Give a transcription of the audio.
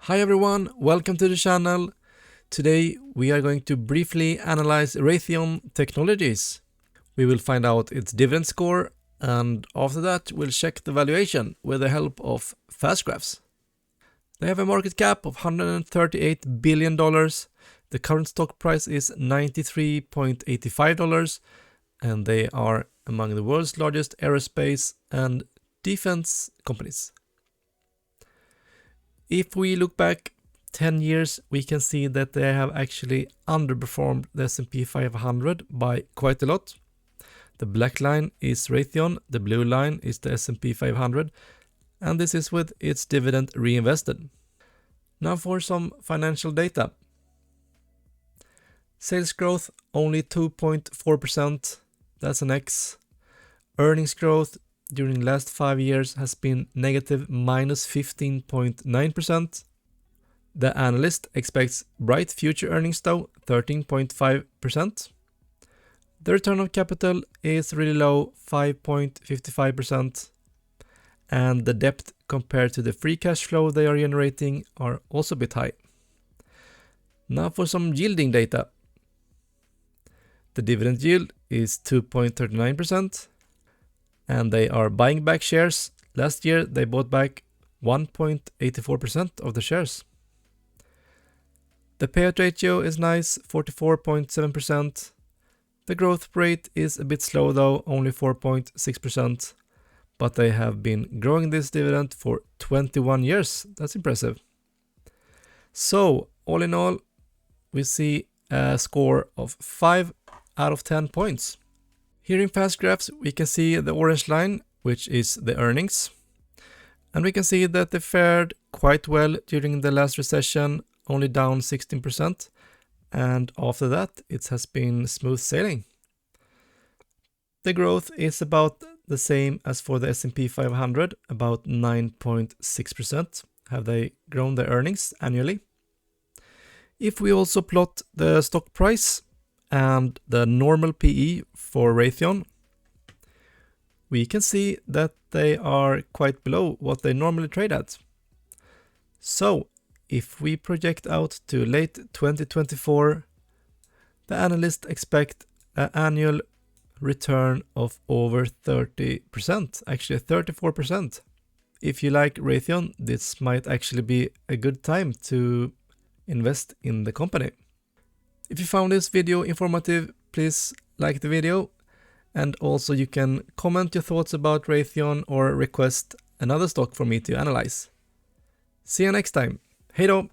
Hi everyone, welcome to the channel. Today we are going to briefly analyze Raytheon Technologies. We will find out its dividend score, and after that we'll check the valuation with the help of fast graphs. They have a market cap of $138 billion. The current stock price is $93.85, and they are among the world's largest aerospace and defense companies. If we look back 10 years, we can see that they have actually underperformed the S&P 500 by quite a lot. The black line is Raytheon, the blue line is the S&P 500, and this is with its dividend reinvested. Now for some financial data. Sales growth only 2.4%, that's an X. Earnings growth during the last 5 years has been negative minus 15.9%. The analyst expects bright future earnings though, 13.5%. The return on capital is really low, 5.55%. And the debt compared to the free cash flow they are generating are also a bit high. Now for some yielding data. The dividend yield is 2.39%. And they are buying back shares. Last year they bought back 1.84% of the shares. The payout ratio is nice, 44.7%. The growth rate is a bit slow though, only 4.6%. But they have been growing this dividend for 21 years. That's impressive. So all in all, we see a score of 5 out of 10 points. Here in fast graphs, we can see the orange line, which is the earnings. And we can see that they fared quite well during the last recession, only down 16%. And after that, it has been smooth sailing. The growth is about the same as for the S&P 500, about 9.6% have they grown their earnings annually. If we also plot the stock price and the normal PE for Raytheon, we can see that they are quite below what they normally trade at. So, if we project out to late 2024, the analysts expect an annual return of over 30%, actually 34%. If you like Raytheon, this might actually be a good time to invest in the company. If you found this video informative, please like the video, and also you can comment your thoughts about Raytheon or request another stock for me to analyze. See you next time. Hej då!